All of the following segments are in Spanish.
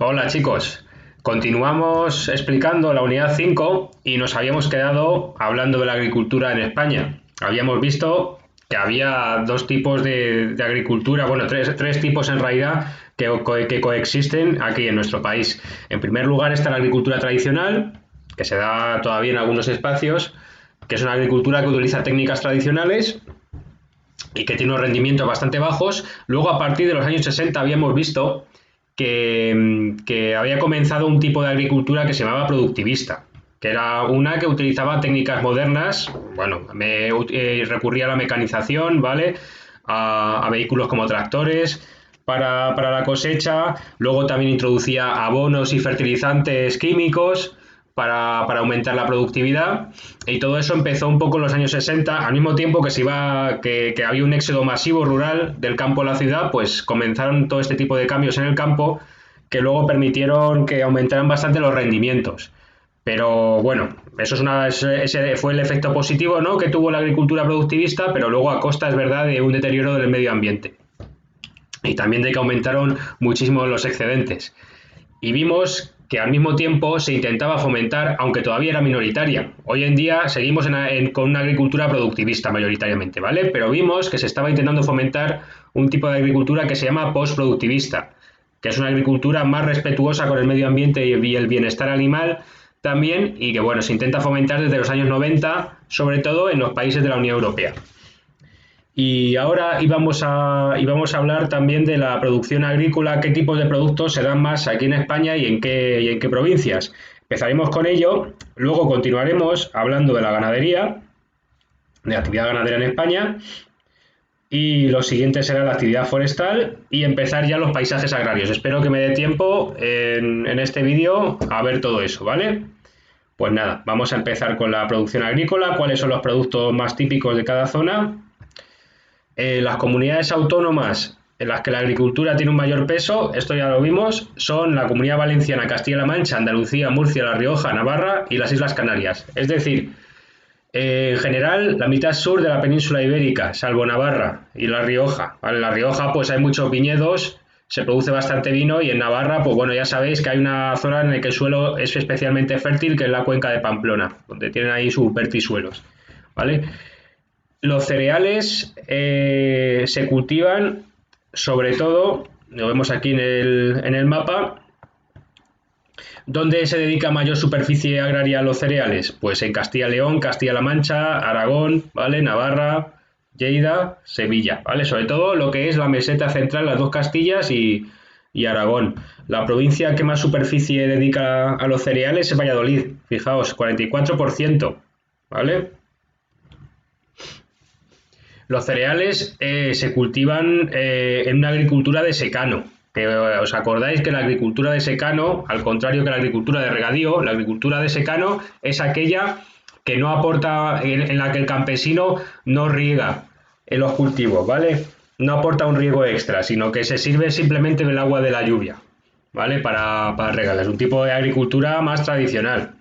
Hola chicos, continuamos explicando la unidad 5 y nos habíamos quedado hablando de la agricultura en España. Habíamos visto que había dos tipos de agricultura, bueno, tres tipos en realidad que coexisten aquí en nuestro país. En primer lugar está la agricultura tradicional, que se da todavía en algunos espacios, que es una agricultura que utiliza técnicas tradicionales y que tiene unos rendimientos bastante bajos. Luego, a partir de los años 60 habíamos visto que había comenzado un tipo de agricultura que se llamaba productivista, que era una que utilizaba técnicas modernas, bueno, recurría a la mecanización, ¿vale? A vehículos como tractores para la cosecha, luego también introducía abonos y fertilizantes químicos para aumentar la productividad, y todo eso empezó un poco en los años 60, al mismo tiempo que había un éxodo masivo rural del campo a la ciudad. Pues comenzaron todo este tipo de cambios en el campo que luego permitieron que aumentaran bastante los rendimientos. Pero bueno, ese fue el efecto positivo, ¿no?, que tuvo la agricultura productivista, pero luego a costa, es verdad, de un deterioro del medio ambiente. Y también de que aumentaron muchísimo los excedentes. Y vimos que al mismo tiempo se intentaba fomentar, aunque todavía era minoritaria. Hoy en día seguimos con una agricultura productivista mayoritariamente, ¿vale? Pero vimos que se estaba intentando fomentar un tipo de agricultura que se llama postproductivista, que es una agricultura más respetuosa con el medio ambiente y el bienestar animal también, y que bueno, se intenta fomentar desde los años 90, sobre todo en los países de la Unión Europea. Y ahora íbamos a hablar también de la producción agrícola, qué tipos de productos se dan más aquí en España y en qué provincias. Empezaremos con ello, luego continuaremos hablando de la ganadería, de la actividad ganadera en España, y lo siguiente será la actividad forestal y empezar ya los paisajes agrarios. Espero que me dé tiempo en este vídeo a ver todo eso, ¿vale? Pues nada, vamos a empezar con la producción agrícola, cuáles son los productos más típicos de cada zona. Las comunidades autónomas en las que la agricultura tiene un mayor peso, esto ya lo vimos, son la Comunidad Valenciana, Castilla-La Mancha, Andalucía, Murcia, La Rioja, Navarra y las Islas Canarias. Es decir, en general, la mitad sur de la península ibérica, salvo Navarra y La Rioja. ¿Vale? En La Rioja pues hay muchos viñedos, se produce bastante vino, y en Navarra, pues bueno, ya sabéis que hay una zona en la que el suelo es especialmente fértil, que es la cuenca de Pamplona, donde tienen ahí sus vertisuelos, ¿vale? Los cereales se cultivan sobre todo, lo vemos aquí en el mapa. ¿Dónde se dedica mayor superficie agraria a los cereales? Pues en Castilla y León, Castilla-La Mancha, Aragón, ¿vale? Navarra, Lleida, Sevilla, ¿vale? Sobre todo lo que es la meseta central, las dos Castillas y Aragón. La provincia que más superficie dedica a los cereales es Valladolid, fijaos, 44%, ¿vale? Los cereales se cultivan en una agricultura de secano. ¿Os acordáis que la agricultura de secano, al contrario que la agricultura de regadío, la agricultura de secano es aquella que no aporta, en la que el campesino no riega en los cultivos, ¿vale? No aporta un riego extra, sino que se sirve simplemente del agua de la lluvia, ¿vale? Para regar. Es un tipo de agricultura más tradicional.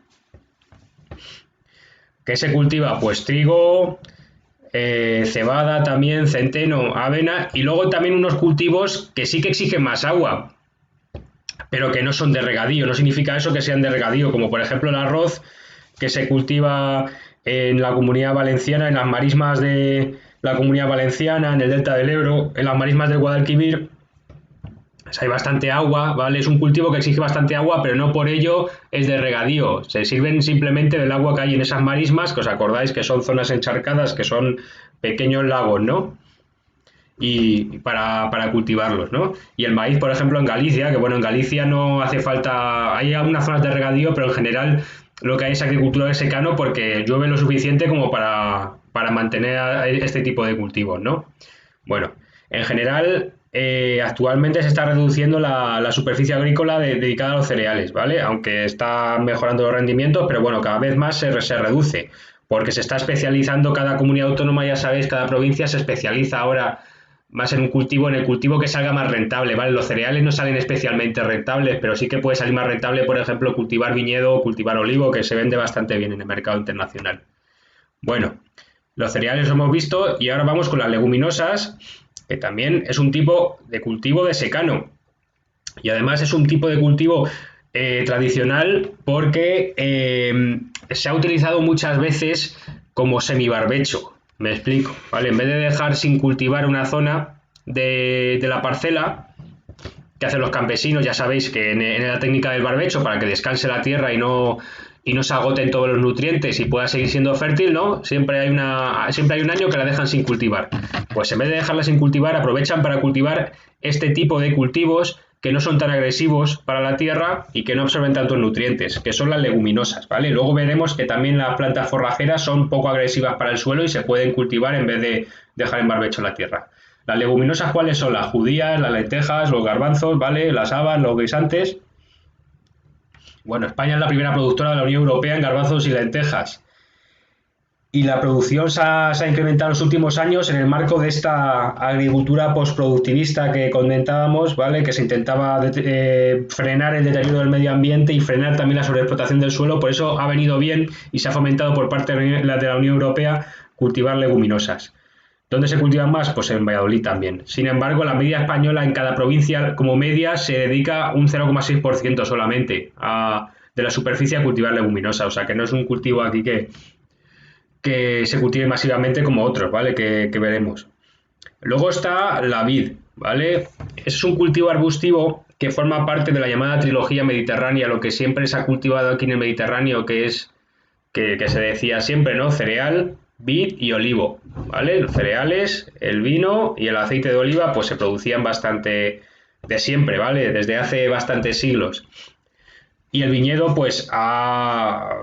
¿Qué se cultiva? Pues trigo, cebada también, centeno, avena, y luego también unos cultivos que sí que exigen más agua, pero que no son de regadío. No significa eso que sean de regadío, como por ejemplo el arroz, que se cultiva en la Comunidad Valenciana, en las marismas de la Comunidad Valenciana, en el delta del Ebro, en las marismas del Guadalquivir. Hay bastante agua, ¿vale? Es un cultivo que exige bastante agua, pero no por ello es de regadío. Se sirven simplemente del agua que hay en esas marismas, que os acordáis que son zonas encharcadas, que son pequeños lagos, ¿no? Y para cultivarlos, ¿no? Y el maíz, por ejemplo, en Galicia, que bueno, en Galicia no hace falta, hay algunas zonas de regadío, pero en general lo que hay es agricultura de secano, porque llueve lo suficiente como para mantener este tipo de cultivos, ¿no? Bueno, en general, actualmente se está reduciendo la superficie agrícola dedicada a los cereales, ¿vale? Aunque está mejorando los rendimientos, pero bueno, cada vez más se reduce, porque se está especializando cada comunidad autónoma, ya sabéis, cada provincia se especializa ahora más en un cultivo, en el cultivo que salga más rentable, ¿vale? Los cereales no salen especialmente rentables, pero sí que puede salir más rentable, por ejemplo, cultivar viñedo o cultivar olivo, que se vende bastante bien en el mercado internacional. Bueno, los cereales lo hemos visto, y ahora vamos con las leguminosas, que también es un tipo de cultivo de secano. Y además es un tipo de cultivo tradicional porque se ha utilizado muchas veces como semibarbecho. Me explico, ¿vale? En vez de dejar sin cultivar una zona de la parcela, que hacen los campesinos, ya sabéis que en la técnica del barbecho, para que descanse la tierra y no se agoten todos los nutrientes y pueda seguir siendo fértil, ¿no? Siempre hay un año que la dejan sin cultivar. Pues en vez de dejarla sin cultivar, aprovechan para cultivar este tipo de cultivos que no son tan agresivos para la tierra y que no absorben tantos nutrientes, que son las leguminosas, ¿vale? Luego veremos que también las plantas forrajeras son poco agresivas para el suelo y se pueden cultivar en vez de dejar en barbecho la tierra. Las leguminosas, ¿cuáles son? Las judías, las lentejas, los garbanzos, ¿vale? Las habas, los guisantes. Bueno, España es la primera productora de la Unión Europea en garbanzos y lentejas. Y la producción se ha incrementado en los últimos años en el marco de esta agricultura postproductivista que comentábamos, ¿vale? Que se intentaba frenar el deterioro del medio ambiente y frenar también la sobreexplotación del suelo. Por eso ha venido bien y se ha fomentado por parte de la Unión Europea cultivar leguminosas. ¿Dónde se cultivan más? Pues en Valladolid también. Sin embargo, la media española en cada provincia como media se dedica un 0,6% solamente de la superficie a cultivar leguminosa. O sea que no es un cultivo aquí que se cultive masivamente como otros, ¿vale? Que veremos. Luego está la vid, ¿vale? Es un cultivo arbustivo que forma parte de la llamada trilogía mediterránea, lo que siempre se ha cultivado aquí en el Mediterráneo, que es que se decía siempre, ¿no? Cereal, vid y olivo, ¿vale? Los cereales, el vino y el aceite de oliva, pues se producían bastante de siempre, ¿vale? Desde hace bastantes siglos. Y el viñedo, pues ha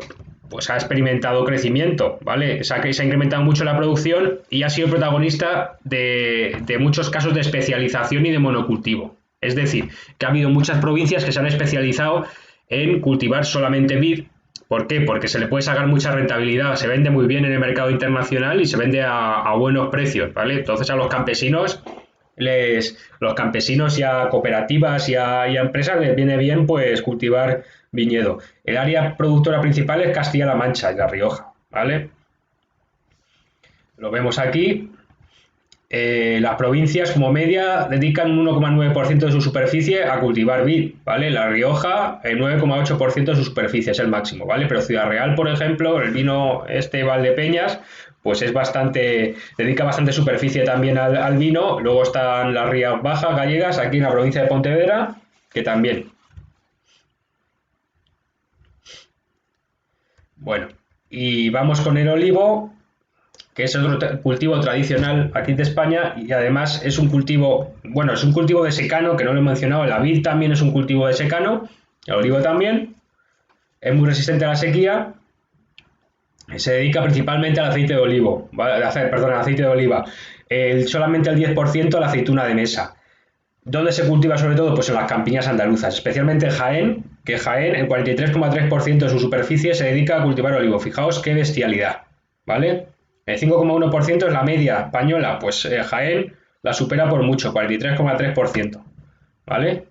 experimentado crecimiento, ¿vale? Se ha incrementado mucho la producción y ha sido protagonista de muchos casos de especialización y de monocultivo. Es decir, que ha habido muchas provincias que se han especializado en cultivar solamente vid. ¿Por qué? Porque se le puede sacar mucha rentabilidad, se vende muy bien en el mercado internacional y se vende a buenos precios, ¿vale? Entonces a los campesinos y a cooperativas y a empresas les viene bien pues cultivar viñedo. El área productora principal es Castilla-La Mancha y La Rioja, ¿vale? Lo vemos aquí. Las provincias como media dedican un 1,9% de su superficie a cultivar vid, ¿vale? La Rioja, el 9,8% de su superficie es el máximo, ¿vale? Pero Ciudad Real, por ejemplo, el vino Valdepeñas, pues dedica bastante superficie también al vino. Luego están las Rías Bajas gallegas, aquí en la provincia de Pontevedra, que también. Bueno, y vamos con el olivo, que es otro cultivo tradicional aquí de España y además es un cultivo, bueno, es un cultivo de secano, que no lo he mencionado, la vid también es un cultivo de secano, el olivo también, es muy resistente a la sequía, se dedica principalmente al aceite de olivo, al aceite de oliva, solamente el 10% a la aceituna de mesa. ¿Dónde se cultiva sobre todo? Pues en las campiñas andaluzas, especialmente en Jaén, que Jaén, el 43,3% de su superficie se dedica a cultivar olivo. Fijaos qué bestialidad, ¿vale? El 5,1% es la media española, pues Jaén la supera por mucho, 43,3%, ¿vale?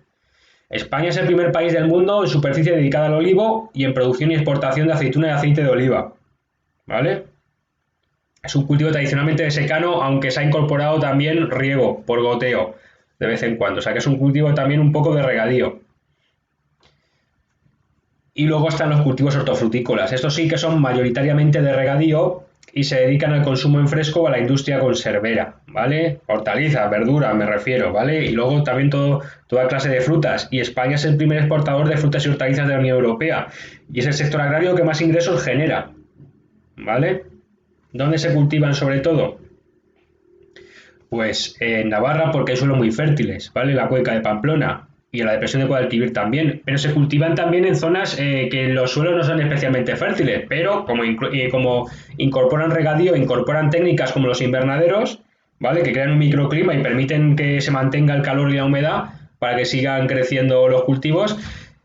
España es el primer país del mundo en superficie dedicada al olivo y en producción y exportación de aceituna y aceite de oliva, ¿vale? Es un cultivo tradicionalmente de secano, aunque se ha incorporado también riego por goteo de vez en cuando, o sea que es un cultivo también un poco de regadío. Y luego están los cultivos hortofrutícolas. Estos sí que son mayoritariamente de regadío y se dedican al consumo en fresco o a la industria conservera, ¿vale? Hortalizas, verduras, me refiero, ¿vale? Y luego también toda clase de frutas. Y España es el primer exportador de frutas y hortalizas de la Unión Europea. Y es el sector agrario que más ingresos genera, ¿vale? ¿Dónde se cultivan sobre todo? Pues en Navarra, porque hay suelos muy fértiles, ¿vale? La cuenca de Pamplona y en la depresión de Guadalquivir también, pero se cultivan también en zonas que los suelos no son especialmente fértiles, pero como incorporan regadío, incorporan técnicas como los invernaderos, ¿vale? Que crean un microclima y permiten que se mantenga el calor y la humedad para que sigan creciendo los cultivos.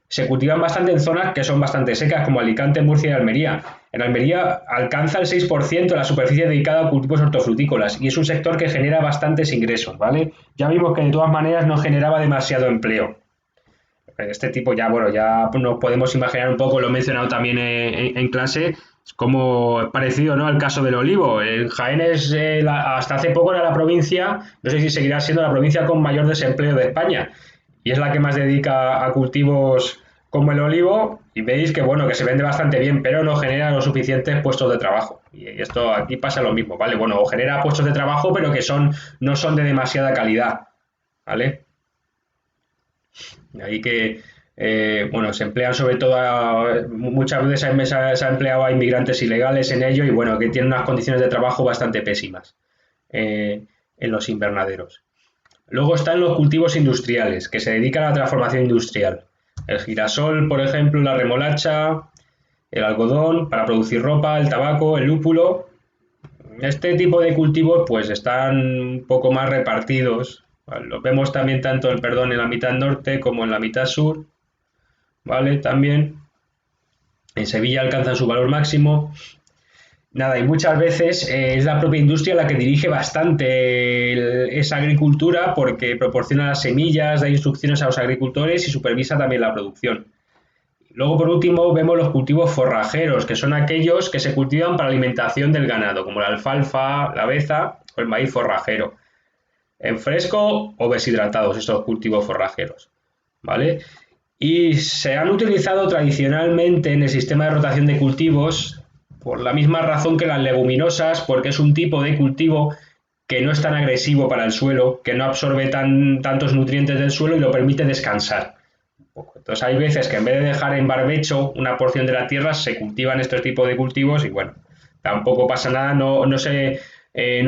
Se cultivan bastante en zonas que son bastante secas, como Alicante, Murcia y Almería. En Almería alcanza el 6% de la superficie dedicada a cultivos hortofrutícolas y es un sector que genera bastantes ingresos, ¿vale? Ya vimos que de todas maneras no generaba demasiado empleo. Este tipo ya nos podemos imaginar un poco, lo he mencionado también en clase, como es parecido, ¿no?, al caso del olivo. En Jaén hasta hace poco era la provincia, no sé si seguirá siendo la provincia con mayor desempleo de España. y es la que más dedica a cultivos como el olivo, y veis que bueno, que se vende bastante bien, pero no genera los suficientes puestos de trabajo. Y esto aquí pasa lo mismo, ¿vale? Bueno, o genera puestos de trabajo, pero que no son de demasiada calidad, ¿vale? Ahí que, bueno, se emplean sobre todo, muchas veces se ha empleado a inmigrantes ilegales en ello y bueno, que tienen unas condiciones de trabajo bastante pésimas en los invernaderos. Luego están los cultivos industriales, que se dedican a la transformación industrial. El girasol, por ejemplo, la remolacha, el algodón para producir ropa, el tabaco, el lúpulo. Este tipo de cultivos pues están un poco más repartidos. ¿Vale? Los vemos también tanto en la mitad norte como en la mitad sur, ¿vale? También en Sevilla alcanzan su valor máximo. Nada, y muchas veces es la propia industria la que dirige bastante esa agricultura porque proporciona las semillas, da instrucciones a los agricultores y supervisa también la producción. Luego, por último, vemos los cultivos forrajeros, que son aquellos que se cultivan para alimentación del ganado, como la alfalfa, la aveza o el maíz forrajero. En fresco o deshidratados, estos cultivos forrajeros, ¿vale? Y se han utilizado tradicionalmente en el sistema de rotación de cultivos por la misma razón que las leguminosas, porque es un tipo de cultivo que no es tan agresivo para el suelo, que no absorbe tantos nutrientes del suelo y lo permite descansar. Entonces hay veces que en vez de dejar en barbecho una porción de la tierra, se cultivan estos tipos de cultivos y bueno, tampoco pasa nada, no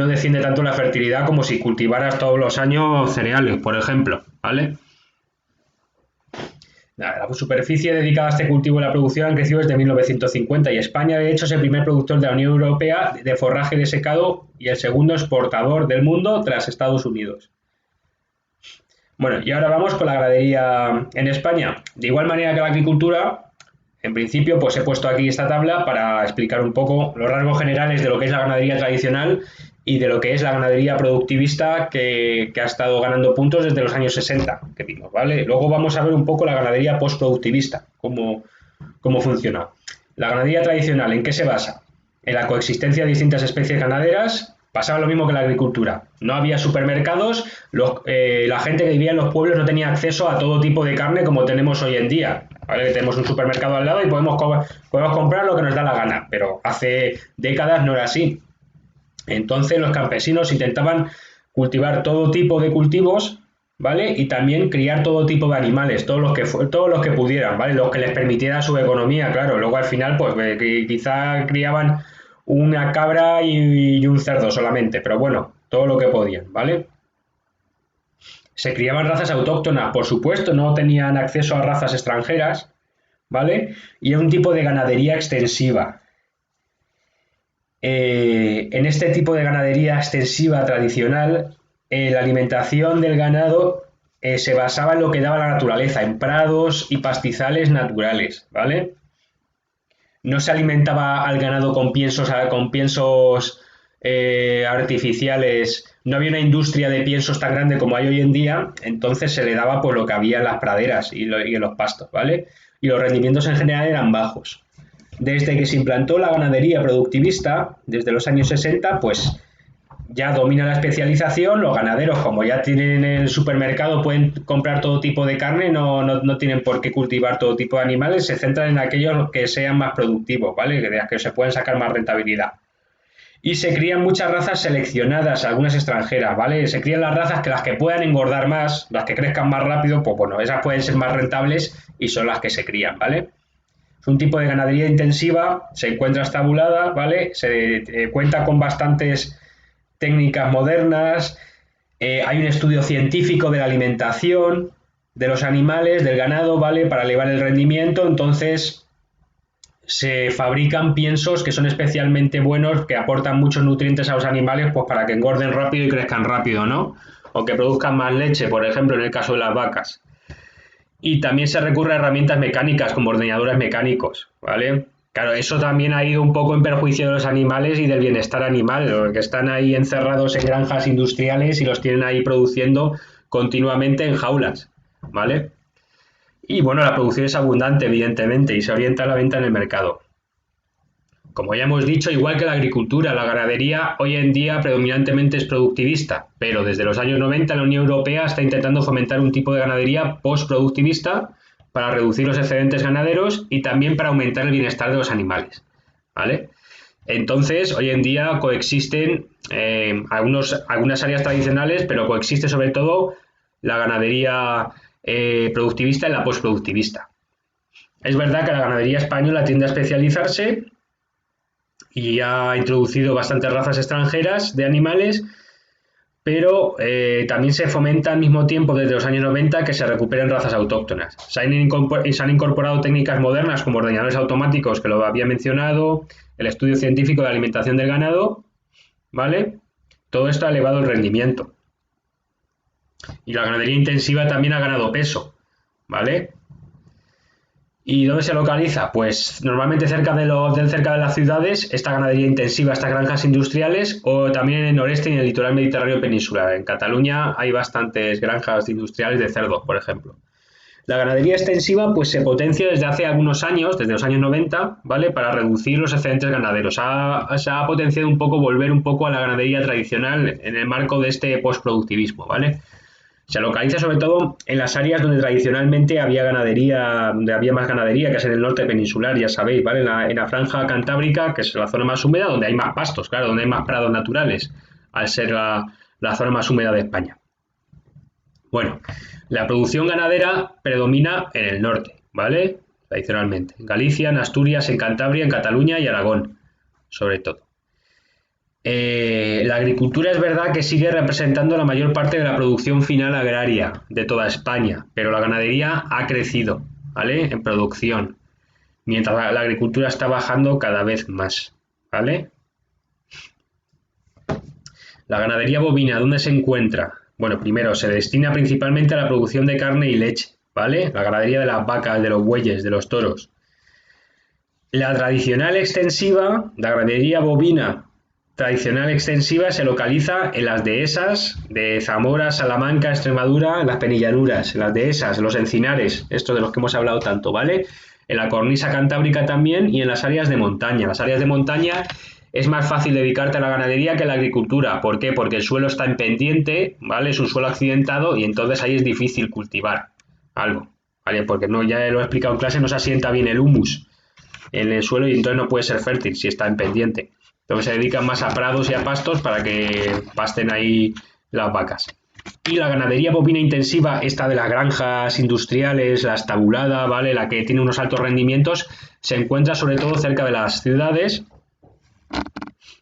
desciende tanto la fertilidad como si cultivaras todos los años cereales, por ejemplo, ¿vale? La superficie dedicada a este cultivo y la producción han crecido desde 1950 y España, de hecho, es el primer productor de la Unión Europea de forraje de secado y el segundo exportador del mundo tras Estados Unidos. Bueno, y ahora vamos con la ganadería en España. De igual manera que la agricultura, en principio, pues he puesto aquí esta tabla para explicar un poco los rasgos generales de lo que es la ganadería tradicional y de lo que es la ganadería productivista que ha estado ganando puntos desde los años 60, que vimos, ¿vale? Luego vamos a ver un poco la ganadería postproductivista, cómo funciona. La ganadería tradicional, ¿en qué se basa? En la coexistencia de distintas especies ganaderas. Pasaba lo mismo que la agricultura. No había supermercados, la gente que vivía en los pueblos no tenía acceso a todo tipo de carne como tenemos hoy en día. ¿Vale? Tenemos un supermercado al lado y podemos comprar lo que nos da la gana, pero hace décadas no era así. Entonces los campesinos intentaban cultivar todo tipo de cultivos, ¿vale? Y también criar todo tipo de animales, todos los que pudieran, ¿vale? Los que les permitiera su economía, claro. Luego al final, pues quizá criaban una cabra y un cerdo solamente, pero bueno, todo lo que podían, ¿vale? Se criaban razas autóctonas, por supuesto, no tenían acceso a razas extranjeras, ¿vale? Y era un tipo de ganadería extensiva. En este tipo de ganadería extensiva tradicional, la alimentación del ganado se basaba en lo que daba la naturaleza, en prados y pastizales naturales, ¿vale? No se alimentaba al ganado con piensos artificiales, no había una industria de piensos tan grande como hay hoy en día, entonces se le daba por lo que había en las praderas y en los pastos, ¿vale? Y los rendimientos en general eran bajos. Desde que se implantó la ganadería productivista, desde los años 60, pues ya domina la especialización, los ganaderos como ya tienen en el supermercado pueden comprar todo tipo de carne, no tienen por qué cultivar todo tipo de animales, se centran en aquellos que sean más productivos, ¿vale? Que se pueden sacar más rentabilidad. Y se crían muchas razas seleccionadas, algunas extranjeras, ¿vale? Se crían las razas que las que puedan engordar más, las que crezcan más rápido, pues bueno, esas pueden ser más rentables y son las que se crían, ¿vale? Es un tipo de ganadería intensiva, se encuentra estabulada, ¿vale? Se cuenta con bastantes técnicas modernas, hay un estudio científico de la alimentación, de los animales, del ganado, ¿vale? Para elevar el rendimiento, entonces se fabrican piensos que son especialmente buenos, que aportan muchos nutrientes a los animales, pues para que engorden rápido y crezcan rápido, ¿no? O que produzcan más leche, por ejemplo, en el caso de las vacas. Y también se recurre a herramientas mecánicas como ordeñadores mecánicos, ¿vale? Claro, eso también ha ido un poco en perjuicio de los animales y del bienestar animal, que están ahí encerrados en granjas industriales y los tienen ahí produciendo continuamente en jaulas, ¿vale? Y bueno, la producción es abundante, evidentemente, y se orienta a la venta en el mercado. como ya hemos dicho, igual que la agricultura, la ganadería hoy en día predominantemente es productivista, pero desde los años 90 la Unión Europea está intentando fomentar un tipo de ganadería postproductivista para reducir los excedentes ganaderos y también para aumentar el bienestar de los animales, ¿vale? Entonces, hoy en día coexisten algunas áreas tradicionales, pero coexiste sobre todo la ganadería productivista y la postproductivista. Es verdad que la ganadería española tiende a especializarse y ha introducido bastantes razas extranjeras de animales, pero también se fomenta al mismo tiempo desde los años 90 que se recuperen razas autóctonas. Se han incorporado técnicas modernas como ordeñadores automáticos, que lo había mencionado, el estudio científico de alimentación del ganado, ¿vale? Todo esto ha elevado el rendimiento. Y la ganadería intensiva también ha ganado peso, ¿vale? ¿Y dónde se localiza? Pues normalmente cerca de las ciudades, esta ganadería intensiva, estas granjas industriales, o también en el noreste y en el litoral mediterráneo peninsular. En Cataluña hay bastantes granjas industriales de cerdo, por ejemplo. La ganadería extensiva pues se potencia desde hace algunos años, desde los años 90, ¿vale? Para reducir los excedentes ganaderos. Se ha potenciado un poco, volver un poco a la ganadería tradicional en el marco de este postproductivismo, ¿vale? Se localiza sobre todo en las áreas donde tradicionalmente había ganadería, donde había más ganadería, que es en el norte peninsular, ya sabéis, ¿vale? En la franja cantábrica, que es la zona más húmeda, donde hay más pastos, claro, donde hay más prados naturales, al ser la zona más húmeda de España. Bueno, la producción ganadera predomina en el norte, ¿vale? Tradicionalmente. En Galicia, en Asturias, en Cantabria, en Cataluña y Aragón, sobre todo. La agricultura es verdad que sigue representando la mayor parte de la producción final agraria de toda España, pero la ganadería ha crecido, ¿vale? En producción, mientras la agricultura está bajando cada vez más, ¿vale? La ganadería bovina, ¿dónde se encuentra? Bueno, primero, se destina principalmente a la producción de carne y leche, ¿vale? La ganadería de las vacas, de los bueyes, de los toros. La tradicional extensiva, la ganadería bovina tradicional extensiva se localiza en las dehesas de Zamora, Salamanca, Extremadura, en las penilleruras, en las dehesas, los encinares, estos de los que hemos hablado tanto, ¿vale? En la cornisa cantábrica también y en las áreas de montaña. Las áreas de montaña es más fácil dedicarte a la ganadería que a la agricultura. ¿Por qué? Porque el suelo está en pendiente, ¿vale? Es un suelo accidentado y entonces ahí es difícil cultivar algo, ¿vale? Porque no, ya lo he explicado en clase, no se asienta bien el humus en el suelo y entonces no puede ser fértil si está en pendiente. Entonces se dedican más a prados y a pastos para que pasten ahí las vacas. Y la ganadería bovina intensiva, esta de las granjas industriales, la estabulada, ¿vale? La que tiene unos altos rendimientos, se encuentra sobre todo cerca de las ciudades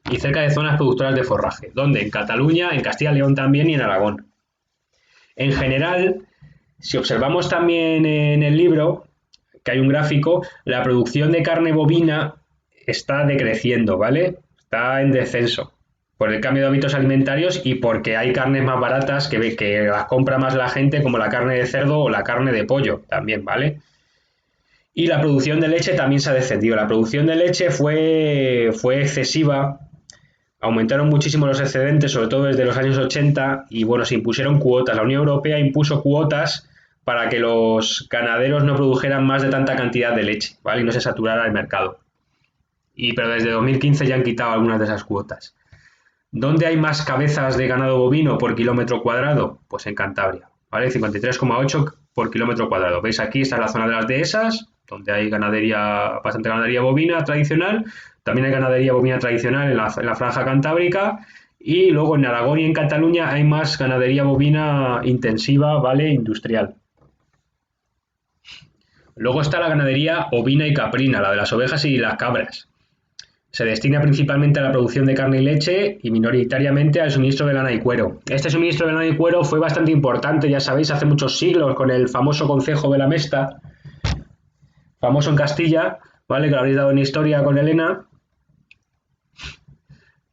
y cerca de zonas productoras de forraje. ¿Dónde? En Cataluña, en Castilla y León también y en Aragón. En general, si observamos también en el libro, que hay un gráfico, la producción de carne bovina está decreciendo, ¿vale? Está en descenso por el cambio de hábitos alimentarios y porque hay carnes más baratas que las compra más la gente, como la carne de cerdo o la carne de pollo también, ¿vale? Y la producción de leche también se ha descendido. La producción de leche fue excesiva, aumentaron muchísimo los excedentes, sobre todo desde los años 80, y bueno, se impusieron cuotas. La Unión Europea impuso cuotas para que los ganaderos no produjeran más de tanta cantidad de leche, ¿vale? Y no se saturara el mercado. Pero desde 2015 ya han quitado algunas de esas cuotas. ¿Dónde hay más cabezas de ganado bovino por kilómetro cuadrado? Pues en Cantabria, ¿vale? 53,8 por kilómetro cuadrado. ¿Veis aquí? Esta es la zona de las dehesas, donde hay bastante ganadería bovina tradicional. También hay ganadería bovina tradicional en la franja cantábrica. Y luego en Aragón y en Cataluña hay más ganadería bovina intensiva, ¿vale? Industrial. Luego está la ganadería ovina y caprina, la de las ovejas y las cabras. Se destina principalmente a la producción de carne y leche y minoritariamente al suministro de lana y cuero. Este suministro de lana y cuero fue bastante importante, ya sabéis, hace muchos siglos con el famoso Concejo de la Mesta, famoso en Castilla, ¿vale? Que lo habréis dado en historia con Elena.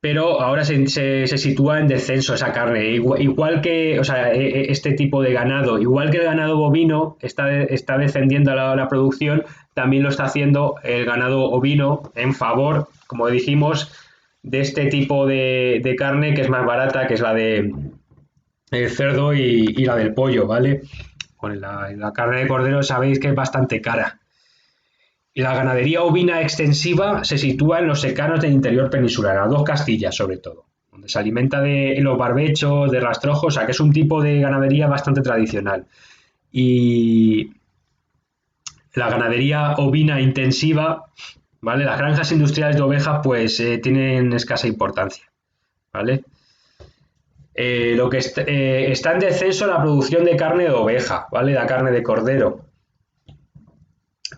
Pero ahora se sitúa en descenso esa carne. Igual que, o sea, este tipo de ganado, igual que el ganado bovino está descendiendo la producción, también lo está haciendo el ganado ovino en favor, como dijimos, de este tipo de carne que es más barata, que es la de el cerdo y la del pollo, ¿vale? Bueno, la carne de cordero sabéis que es bastante cara. Y la ganadería ovina extensiva se sitúa en los secanos del interior peninsular, a las dos Castillas sobre todo, donde se alimenta de los barbechos, de rastrojos, o sea que es un tipo de ganadería bastante tradicional. Y la ganadería ovina intensiva, ¿vale? Las granjas industriales de ovejas pues tienen escasa importancia, ¿vale? Lo que está en descenso la producción de carne de oveja, ¿vale? La carne de cordero.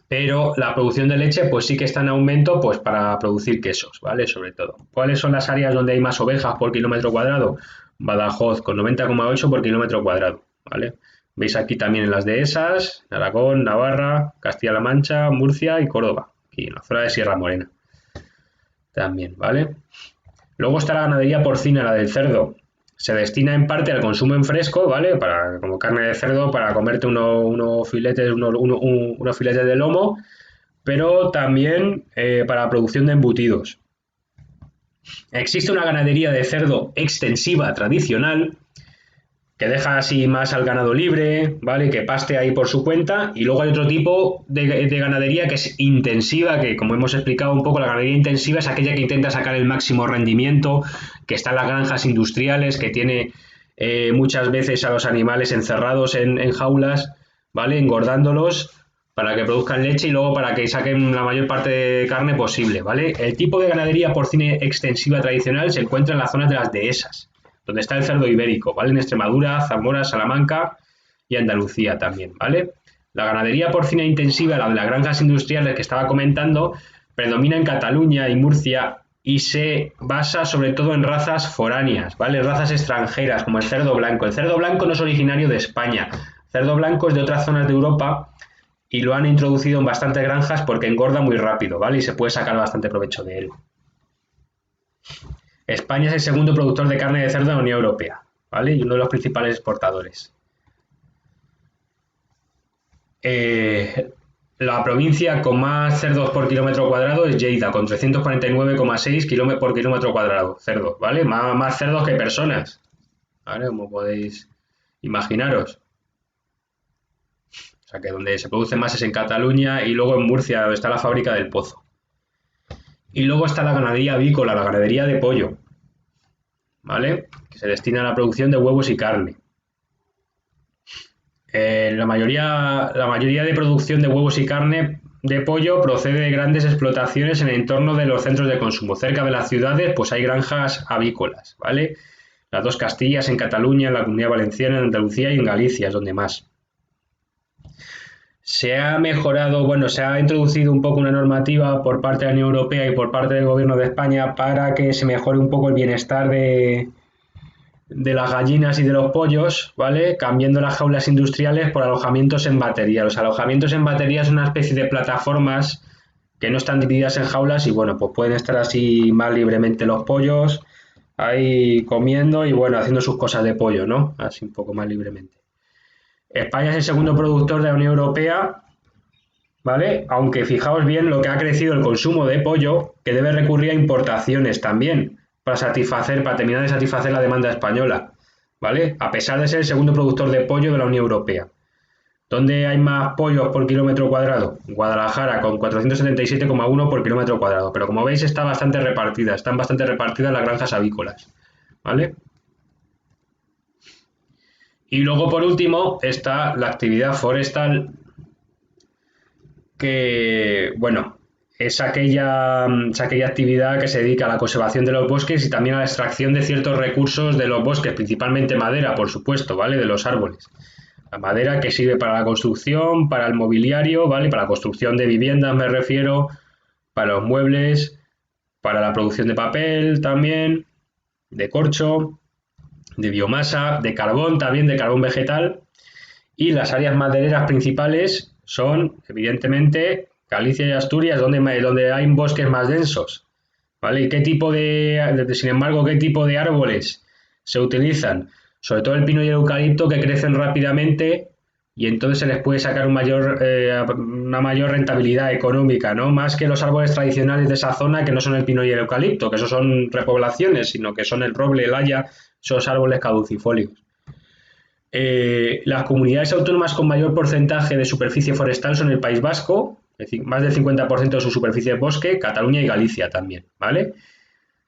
Pero la producción de leche pues sí que está en aumento pues para producir quesos, ¿vale? Sobre todo. ¿Cuáles son las áreas donde hay más ovejas por kilómetro cuadrado? Badajoz con 90,8 por kilómetro cuadrado, ¿vale? Veis aquí también en las dehesas, Aragón, Navarra, Castilla-La Mancha, Murcia y Córdoba, aquí en la zona de Sierra Morena también, ¿vale? Luego está la ganadería porcina, la del cerdo. Se destina en parte al consumo en fresco, ¿vale? Para, como carne de cerdo, para comerte unos filetes, unos filetes de lomo, pero también para la producción de embutidos. Existe una ganadería de cerdo extensiva tradicional que deja así más al ganado libre, ¿vale? Que paste ahí por su cuenta. Y luego hay otro tipo de ganadería que es intensiva, que como hemos explicado un poco, la ganadería intensiva es aquella que intenta sacar el máximo rendimiento, que está en las granjas industriales, que tiene muchas veces a los animales encerrados en jaulas, ¿vale? Engordándolos para que produzcan leche y luego para que saquen la mayor parte de carne posible, ¿vale? El tipo de ganadería porcina extensiva tradicional se encuentra en las zonas de las dehesas, donde está el cerdo ibérico, ¿vale? En Extremadura, Zamora, Salamanca y Andalucía también, ¿vale? La ganadería porcina intensiva, la de las granjas industriales que estaba comentando, predomina en Cataluña y Murcia y se basa sobre todo en razas foráneas, ¿vale? Razas extranjeras, como el cerdo blanco. El cerdo blanco no es originario de España. El cerdo blanco es de otras zonas de Europa y lo han introducido en bastantes granjas porque engorda muy rápido, ¿vale? Y se puede sacar bastante provecho de él. España es el segundo productor de carne de cerdo de la Unión Europea, ¿vale? Y uno de los principales exportadores. La provincia con más cerdos por kilómetro cuadrado es Lleida, con 349,6 kilómetros por kilómetro cuadrado, cerdos, ¿vale? Más cerdos que personas, ¿vale? Como podéis imaginaros. O sea que donde se produce más es en Cataluña y luego en Murcia, donde está la fábrica del Pozo. Y luego está la ganadería avícola, la ganadería de pollo, ¿vale? Que se destina a la producción de huevos y carne. La mayoría de producción de huevos y carne de pollo procede de grandes explotaciones en el entorno de los centros de consumo. Cerca de las ciudades, pues hay granjas avícolas, ¿vale? Las dos Castillas, en Cataluña, en la Comunidad Valenciana, en Andalucía y en Galicia, es donde más. Se ha mejorado, bueno, se ha introducido un poco una normativa por parte de la Unión Europea y por parte del Gobierno de España para que se mejore un poco el bienestar de las gallinas y de los pollos, ¿vale? Cambiando las jaulas industriales por alojamientos en batería. Los alojamientos en batería son una especie de plataformas que no están divididas en jaulas y, bueno, pues pueden estar así más libremente los pollos ahí comiendo y, bueno, haciendo sus cosas de pollo, ¿no? Así un poco más libremente. España es el segundo productor de la Unión Europea, ¿vale? Aunque fijaos bien lo que ha crecido el consumo de pollo, que debe recurrir a importaciones también para terminar de satisfacer la demanda española, ¿vale? A pesar de ser el segundo productor de pollo de la Unión Europea. ¿Dónde hay más pollos por kilómetro cuadrado? Guadalajara, con 477,1 por kilómetro cuadrado. Pero como veis están bastante repartidas las granjas avícolas, ¿vale? Y luego, por último, está la actividad forestal, que, bueno, es aquella actividad que se dedica a la conservación de los bosques y también a la extracción de ciertos recursos de los bosques, principalmente madera, por supuesto, ¿vale? De los árboles. La madera que sirve para la construcción, para el mobiliario, ¿vale? Para la construcción de viviendas me refiero, para los muebles, para la producción de papel también, de corcho, de biomasa, de carbón también, de carbón vegetal. Y las áreas madereras principales son, evidentemente, Galicia y Asturias, donde hay bosques más densos, ¿vale? ¿Y sin embargo, qué tipo de árboles se utilizan? Sobre todo el pino y el eucalipto, que crecen rápidamente y entonces se les puede sacar una mayor rentabilidad económica, ¿no? Más que los árboles tradicionales de esa zona, que no son el pino y el eucalipto, que esos son repoblaciones, sino que son el roble, el haya, esos árboles caducifolios. Las comunidades autónomas con mayor porcentaje de superficie forestal son el País Vasco, es decir, más del 50% de su superficie es bosque, Cataluña y Galicia también, ¿vale?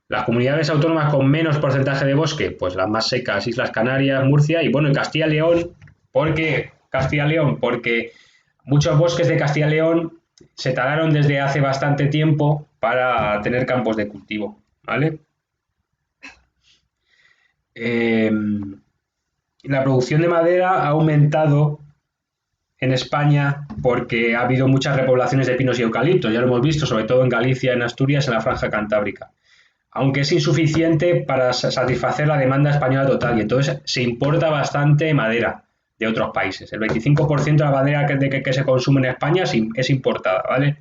Las comunidades autónomas con menos porcentaje de bosque, pues las más secas, Islas Canarias, Murcia y bueno, Castilla y León. ¿Por qué Castilla y León? Porque muchos bosques de Castilla y León se talaron desde hace bastante tiempo para tener campos de cultivo, ¿vale? La producción de madera ha aumentado en España porque ha habido muchas repoblaciones de pinos y eucaliptos, ya lo hemos visto, sobre todo en Galicia, en Asturias, en la franja cantábrica, aunque es insuficiente para satisfacer la demanda española total y entonces se importa bastante madera de otros países. El 25% de la madera que se consume en España es importada, ¿vale?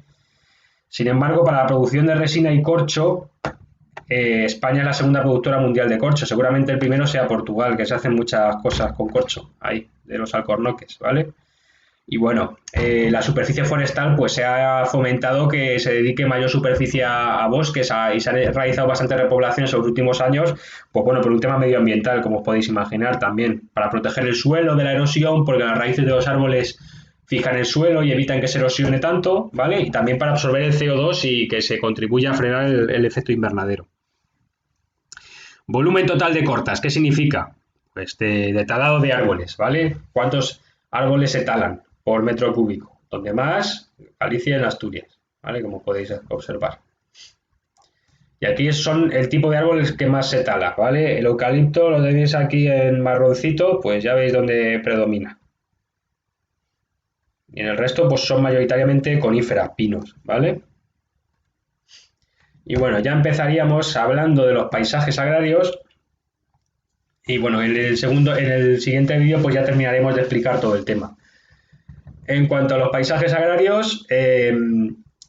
Sin embargo, para la producción de resina y corcho, España es la segunda productora mundial de corcho. Seguramente el primero sea Portugal, que se hacen muchas cosas con corcho, ahí, de los alcornoques, ¿vale? Y bueno, la superficie forestal pues se ha fomentado que se dedique mayor superficie a bosques y se han realizado bastantes repoblaciones en los últimos años, pues bueno, por un tema medioambiental, como os podéis imaginar también, para proteger el suelo de la erosión, porque las raíces de los árboles fijan el suelo y evitan que se erosione tanto, ¿vale? Y también para absorber el CO2 y que se contribuya a frenar el efecto invernadero. Volumen total de cortas, ¿qué significa? Pues de talado de árboles, ¿vale? ¿Cuántos árboles se talan por metro cúbico? Donde más, Galicia en Asturias, ¿vale? Como podéis observar. Y aquí son el tipo de árboles que más se tala, ¿vale? El eucalipto lo tenéis aquí en marroncito, pues ya veis dónde predomina. Y en el resto, pues son mayoritariamente coníferas, pinos, ¿vale? Y bueno, ya empezaríamos hablando de los paisajes agrarios. Y bueno, en el siguiente vídeo, pues ya terminaremos de explicar todo el tema. En cuanto a los paisajes agrarios,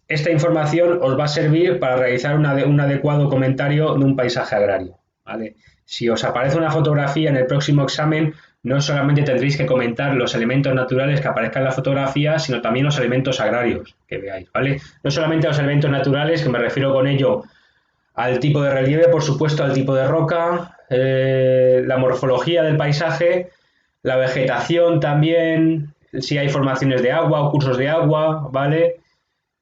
esta información os va a servir para realizar un adecuado comentario de un paisaje agrario, ¿vale? Si os aparece una fotografía en el próximo examen, no solamente tendréis que comentar los elementos naturales que aparezcan en la fotografía, sino también los elementos agrarios que veáis, ¿vale? No solamente los elementos naturales, que me refiero con ello al tipo de relieve, por supuesto, al tipo de roca, la morfología del paisaje, la vegetación también, si hay formaciones de agua o cursos de agua, ¿vale?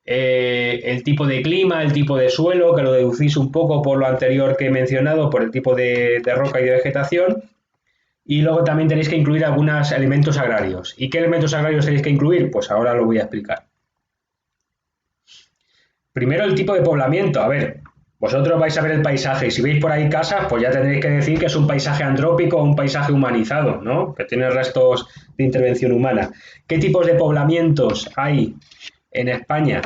El tipo de clima, el tipo de suelo, que lo deducís un poco por lo anterior que he mencionado, por el tipo de roca y de vegetación. Y luego también tenéis que incluir algunos elementos agrarios. ¿Y qué elementos agrarios tenéis que incluir? Pues ahora lo voy a explicar. Primero, el tipo de poblamiento. A ver, vosotros vais a ver el paisaje y si veis por ahí casas, pues ya tendréis que decir que es un paisaje antrópico o un paisaje humanizado, ¿no? Que tiene restos de intervención humana. ¿Qué tipos de poblamientos hay en España?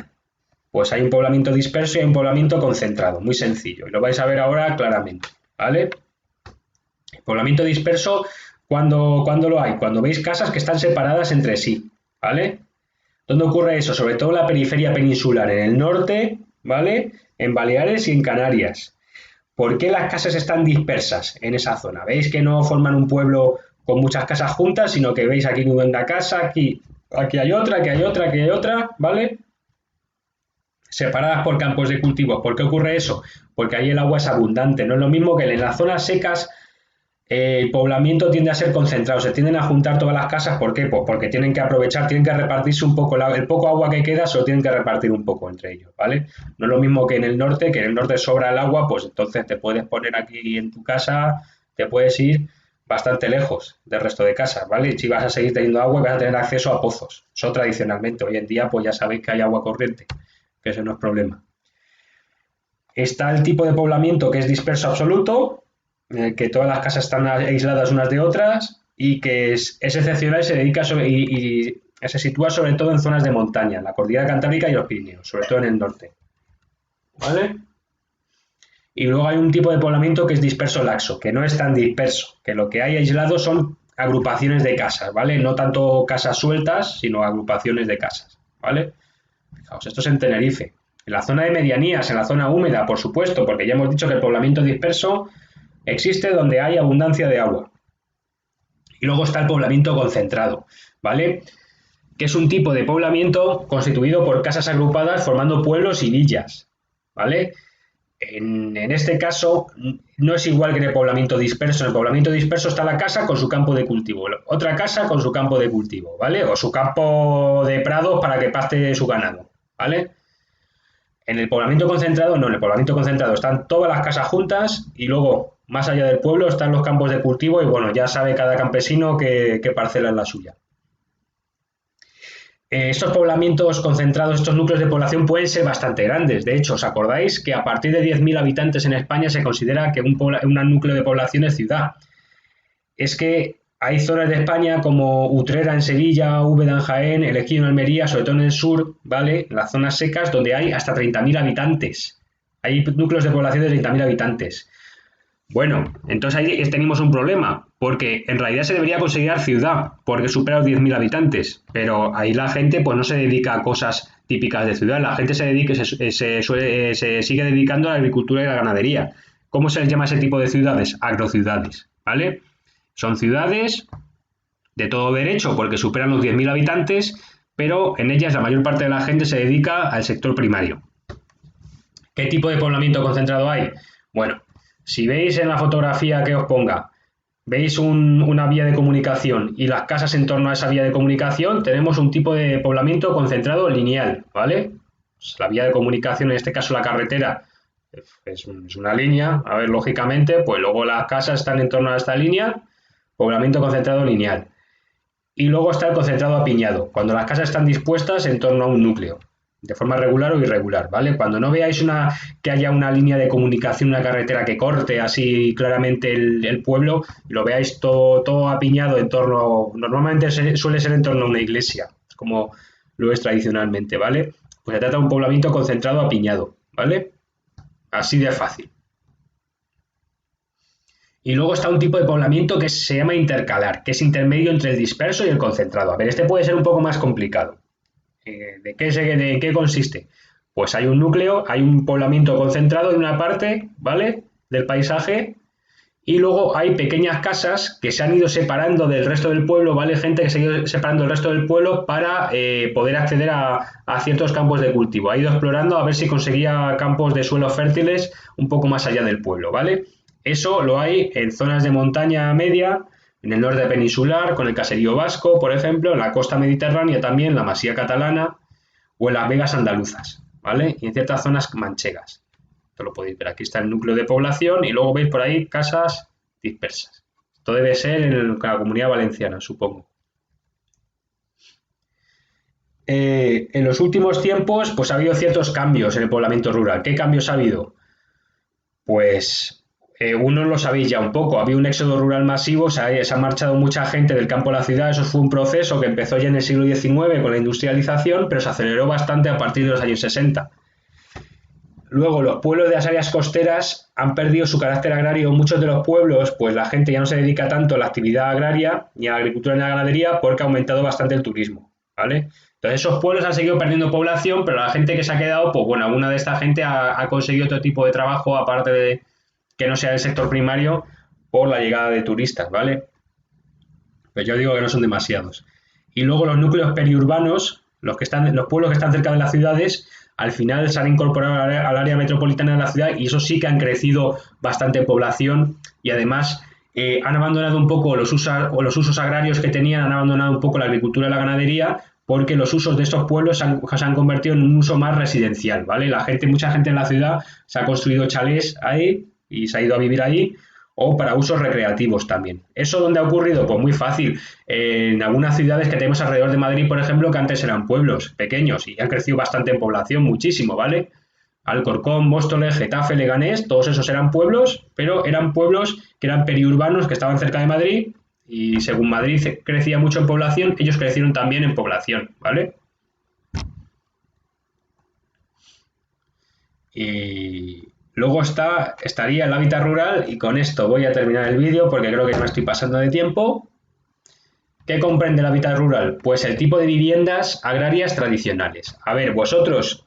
Pues hay un poblamiento disperso y hay un poblamiento concentrado, muy sencillo. Y lo vais a ver ahora claramente, ¿vale? El poblamiento disperso, ¿cuándo lo hay? Cuando veis casas que están separadas entre sí, ¿vale? ¿Dónde ocurre eso? Sobre todo en la periferia peninsular, en el norte, ¿vale? En Baleares y en Canarias. ¿Por qué las casas están dispersas en esa zona? ¿Veis que no forman un pueblo con muchas casas juntas, sino que veis aquí una casa, aquí hay otra, aquí hay otra, aquí hay otra, ¿vale? Separadas por campos de cultivo. ¿Por qué ocurre eso? Porque ahí el agua es abundante. No es lo mismo que en las zonas secas el poblamiento tiende a ser concentrado, se tienden a juntar todas las casas. ¿Por qué? Pues porque tienen que aprovechar, tienen que repartirse un poco, el poco agua que queda se lo tienen que repartir un poco entre ellos, ¿vale? No es lo mismo que en el norte, sobra el agua, pues entonces te puedes poner aquí en tu casa, te puedes ir bastante lejos del resto de casas, ¿vale? Y si vas a seguir teniendo agua, vas a tener acceso a pozos. Eso tradicionalmente, hoy en día pues ya sabéis que hay agua corriente, que eso no es problema. Está el tipo de poblamiento que es disperso absoluto, que todas las casas están aisladas unas de otras y que es excepcional y se dedica y se sitúa sobre todo en zonas de montaña, la cordillera cantábrica y los Pirineos, sobre todo en el norte, ¿vale? Y luego hay un tipo de poblamiento que es disperso laxo, que no es tan disperso, que lo que hay aislado son agrupaciones de casas, ¿vale? No tanto casas sueltas, sino agrupaciones de casas, ¿vale? Fijaos, esto es en Tenerife. En la zona de medianías, en la zona húmeda, por supuesto, porque ya hemos dicho que el poblamiento disperso existe donde hay abundancia de agua. Y luego está el poblamiento concentrado, ¿vale? Que es un tipo de poblamiento constituido por casas agrupadas formando pueblos y villas, ¿vale? En este caso no es igual que en el poblamiento disperso. En el poblamiento disperso está la casa con su campo de cultivo, otra casa con su campo de cultivo, ¿vale? O su campo de prados para que paste su ganado, ¿vale? En el poblamiento concentrado, no, en el poblamiento concentrado están todas las casas juntas y luego, más allá del pueblo, están los campos de cultivo y bueno, ya sabe cada campesino qué parcela es la suya. Estos poblamientos concentrados, estos núcleos de población pueden ser bastante grandes. De hecho, ¿os acordáis que a partir de 10.000 habitantes en España se considera que un núcleo de población es ciudad? Es que hay zonas de España como Utrera en Sevilla, Úbeda en Jaén, El Ejido en Almería, sobre todo en el sur, ¿vale? En las zonas secas donde hay hasta 30.000 habitantes. Hay núcleos de población de 30.000 habitantes. Bueno, entonces ahí tenemos un problema, porque en realidad se debería considerar ciudad, porque supera los 10.000 habitantes, pero ahí la gente pues no se dedica a cosas típicas de ciudad, la gente se sigue dedicando a la agricultura y la ganadería. ¿Cómo se les llama ese tipo de ciudades? Agrociudades, ¿vale? Son ciudades de todo derecho porque superan los 10.000 habitantes, pero en ellas la mayor parte de la gente se dedica al sector primario. ¿Qué tipo de poblamiento concentrado hay? Bueno, si veis en la fotografía que os ponga, veis una vía de comunicación y las casas en torno a esa vía de comunicación, tenemos un tipo de poblamiento concentrado lineal, ¿vale? Pues la vía de comunicación, en este caso la carretera, es una línea, a ver, lógicamente, pues luego las casas están en torno a esta línea, poblamiento concentrado lineal. Y luego está el concentrado apiñado, cuando las casas están dispuestas en torno a un núcleo, de forma regular o irregular, ¿vale? Cuando no veáis que haya una línea de comunicación, una carretera que corte así claramente el pueblo, lo veáis todo apiñado en torno, normalmente suele ser en torno a una iglesia, como lo es tradicionalmente, ¿vale? Pues se trata de un poblamiento concentrado apiñado, ¿vale? Así de fácil. Y luego está un tipo de poblamiento que se llama intercalar, que es intermedio entre el disperso y el concentrado. A ver, este puede ser un poco más complicado. ¿De qué consiste? Pues hay un núcleo, hay un poblamiento concentrado en una parte, ¿vale? Del paisaje, y luego hay pequeñas casas que se han ido separando del resto del pueblo, ¿vale? Gente que se ha ido separando del resto del pueblo para poder acceder a ciertos campos de cultivo. Ha ido explorando a ver si conseguía campos de suelos fértiles un poco más allá del pueblo, ¿vale? Eso lo hay en zonas de montaña media, en el norte peninsular, con el caserío vasco, por ejemplo, en la costa mediterránea también, la masía catalana o en las vegas andaluzas, ¿vale? Y en ciertas zonas manchegas. Esto lo podéis ver. Aquí está el núcleo de población y luego veis por ahí casas dispersas. Esto debe ser en la Comunidad Valenciana, supongo. En los últimos tiempos, pues ha habido ciertos cambios en el poblamiento rural. ¿Qué cambios ha habido? Pues uno lo sabéis ya un poco, había un éxodo rural masivo, se ha marchado mucha gente del campo a la ciudad, eso fue un proceso que empezó ya en el siglo XIX con la industrialización, pero se aceleró bastante a partir de los años 60. Luego, los pueblos de las áreas costeras han perdido su carácter agrario. Muchos de los pueblos, pues la gente ya no se dedica tanto a la actividad agraria, ni a la agricultura ni a la ganadería, porque ha aumentado bastante el turismo, ¿vale? Entonces, esos pueblos han seguido perdiendo población, pero la gente que se ha quedado, pues bueno, alguna de esta gente ha conseguido otro tipo de trabajo, aparte de que no sea el sector primario, por la llegada de turistas, ¿vale? Pues yo digo que no son demasiados. Y luego los núcleos periurbanos, los pueblos que están cerca de las ciudades, al final se han incorporado al área metropolitana de la ciudad y eso sí que han crecido bastante en población y además han abandonado un poco los usos agrarios que tenían, han abandonado un poco la agricultura y la ganadería porque los usos de estos pueblos se han convertido en un uso más residencial, ¿vale? Mucha gente en la ciudad se ha construido chalés ahí y se ha ido a vivir allí o para usos recreativos también. ¿Eso dónde ha ocurrido? Pues muy fácil. En algunas ciudades que tenemos alrededor de Madrid, por ejemplo, que antes eran pueblos pequeños y han crecido bastante en población, muchísimo, ¿vale? Alcorcón, Móstoles, Getafe, Leganés, todos esos eran pueblos, pero eran pueblos que eran periurbanos, que estaban cerca de Madrid y según Madrid crecía mucho en población, ellos crecieron también en población, ¿vale? Y luego estaría el hábitat rural y con esto voy a terminar el vídeo porque creo que me estoy pasando de tiempo. ¿Qué comprende el hábitat rural? Pues el tipo de viviendas agrarias tradicionales. A ver, vosotros,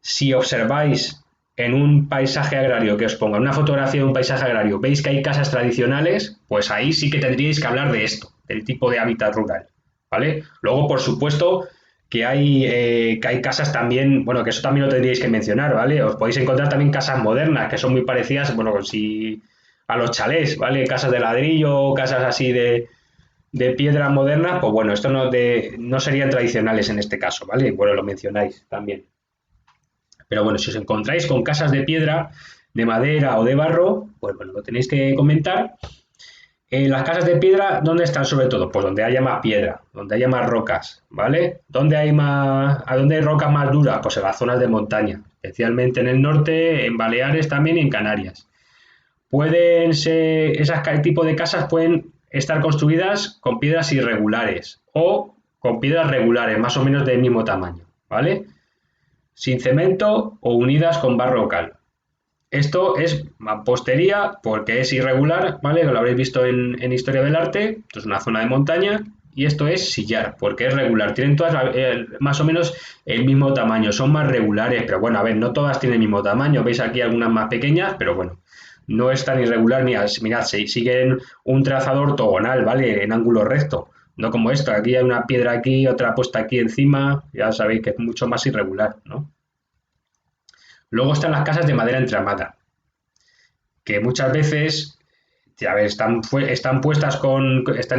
si observáis en un paisaje agrario que os ponga una fotografía de un paisaje agrario, veis que hay casas tradicionales, pues ahí sí que tendríais que hablar de esto, del tipo de hábitat rural, ¿vale? Luego, por supuesto, que hay casas también, bueno, que eso también lo tendríais que mencionar, ¿vale? Os podéis encontrar también casas modernas, que son muy parecidas, bueno, si a los chalés, ¿vale? Casas de ladrillo, casas así de piedra modernas, pues bueno, esto no serían tradicionales en este caso, ¿vale? Bueno, lo mencionáis también. Pero bueno, si os encontráis con casas de piedra, de madera o de barro, pues bueno, lo tenéis que comentar. Las casas de piedra, ¿dónde están sobre todo? Pues donde haya más piedra, donde haya más rocas, ¿vale? ¿A dónde hay rocas más duras? Pues en las zonas de montaña, especialmente en el norte, en Baleares también y en Canarias. Ese tipo de casas pueden estar construidas con piedras irregulares o con piedras regulares, más o menos del mismo tamaño, ¿vale? Sin cemento o unidas con barro o cal. Esto es mampostería porque es irregular, ¿vale? Lo habréis visto en Historia del Arte. Esto es una zona de montaña. Y esto es sillar porque es regular. Tienen todas más o menos el mismo tamaño. Son más regulares, pero bueno, a ver, no todas tienen el mismo tamaño. Veis aquí algunas más pequeñas, pero bueno, no es tan irregular. Mirad, siguen un trazado ortogonal, ¿vale? En ángulo recto. No como esto. Aquí hay una piedra aquí, otra puesta aquí encima. Ya sabéis que es mucho más irregular, ¿no? Luego están las casas de madera entramada, que muchas veces, a ver, están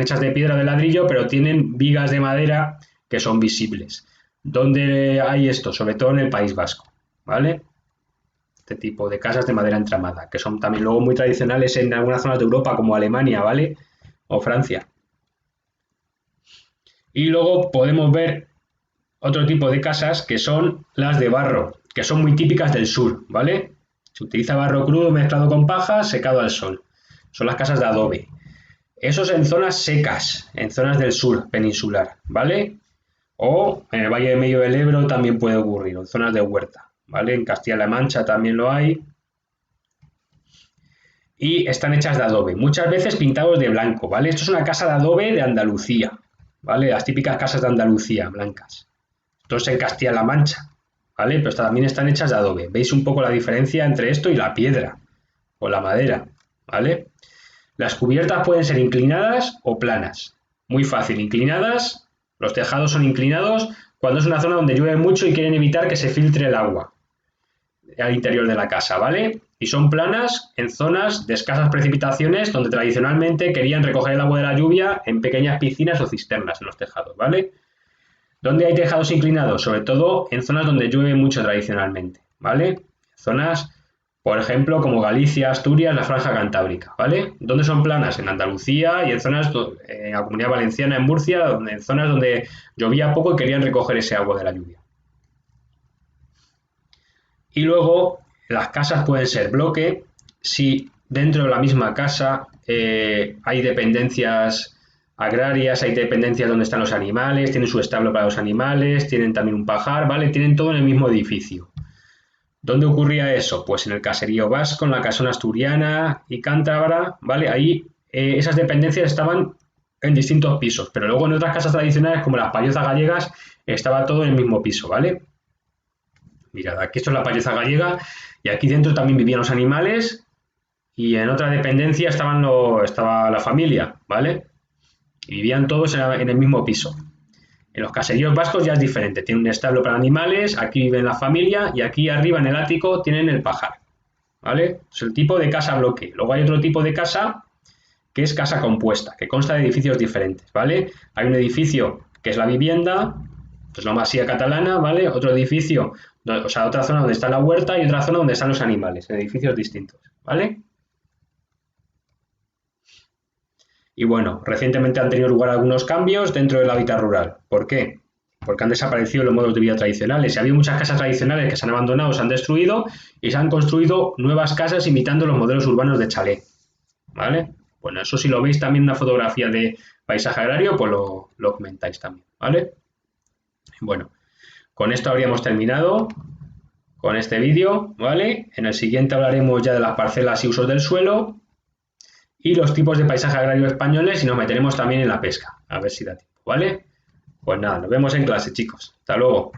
hechas de piedra o de ladrillo, pero tienen vigas de madera que son visibles. ¿Dónde hay esto? Sobre todo en el País Vasco, ¿vale? Este tipo de casas de madera entramada, que son también luego muy tradicionales en algunas zonas de Europa, como Alemania, ¿vale? O Francia. Y luego podemos ver otro tipo de casas que son las de barro, que son muy típicas del sur, ¿vale? Se utiliza barro crudo mezclado con paja, secado al sol. Son las casas de adobe. Eso es en zonas secas, en zonas del sur peninsular, ¿vale? O en el Valle de Medio del Ebro también puede ocurrir, en zonas de huerta, ¿vale? En Castilla-La Mancha también lo hay. Y están hechas de adobe, muchas veces pintados de blanco, ¿vale? Esto es una casa de adobe de Andalucía, ¿vale? Las típicas casas de Andalucía, blancas. Esto es en Castilla-La Mancha, ¿vale? Pero también están hechas de adobe. ¿Veis un poco la diferencia entre esto y la piedra o la madera, ¿vale? Las cubiertas pueden ser inclinadas o planas. Muy fácil, inclinadas, los tejados son inclinados cuando es una zona donde llueve mucho y quieren evitar que se filtre el agua al interior de la casa, ¿vale? Y son planas en zonas de escasas precipitaciones donde tradicionalmente querían recoger el agua de la lluvia en pequeñas piscinas o cisternas en los tejados, ¿vale? ¿Dónde hay tejados inclinados? Sobre todo en zonas donde llueve mucho tradicionalmente, ¿vale? Zonas, por ejemplo, como Galicia, Asturias, la Franja Cantábrica, ¿vale? ¿Dónde son planas? En Andalucía y en zonas, en la Comunidad Valenciana, en Murcia, en zonas donde llovía poco y querían recoger ese agua de la lluvia. Y luego, las casas pueden ser bloque si dentro de la misma casa hay dependencias agrarias, hay dependencias donde están los animales, tienen su establo para los animales, tienen también un pajar, ¿vale? Tienen todo en el mismo edificio. ¿Dónde ocurría eso? Pues en el caserío vasco, en la casona asturiana y cántabra, ¿vale? Ahí esas dependencias estaban en distintos pisos, pero luego en otras casas tradicionales, como las payozas gallegas, estaba todo en el mismo piso, ¿vale? Mirad, aquí esto es la payoza gallega y aquí dentro también vivían los animales y en otra dependencia estaba la familia, ¿vale? Y vivían todos en el mismo piso. En los caseríos vascos ya es diferente, tienen un establo para animales, aquí vive la familia y aquí arriba en el ático tienen el pajar, ¿vale? Es el tipo de casa bloque. Luego hay otro tipo de casa que es casa compuesta, que consta de edificios diferentes, ¿vale? Hay un edificio que es la vivienda, pues la masía catalana, ¿vale? Otro edificio, o sea, otra zona donde está la huerta y otra zona donde están los animales, edificios distintos, ¿vale? Y bueno, recientemente han tenido lugar algunos cambios dentro del hábitat rural. ¿Por qué? Porque han desaparecido los modos de vida tradicionales. Y ha habido muchas casas tradicionales que se han abandonado, se han destruido y se han construido nuevas casas imitando los modelos urbanos de chalet, ¿vale? Bueno, eso si lo veis también en una fotografía de paisaje agrario, pues lo comentáis también, ¿vale? Bueno, con esto habríamos terminado con este vídeo, ¿vale? En el siguiente hablaremos ya de las parcelas y usos del suelo y los tipos de paisaje agrario españoles y nos meteremos también en la pesca, a ver si da tiempo, ¿vale? Pues nada, nos vemos en clase, chicos. Hasta luego.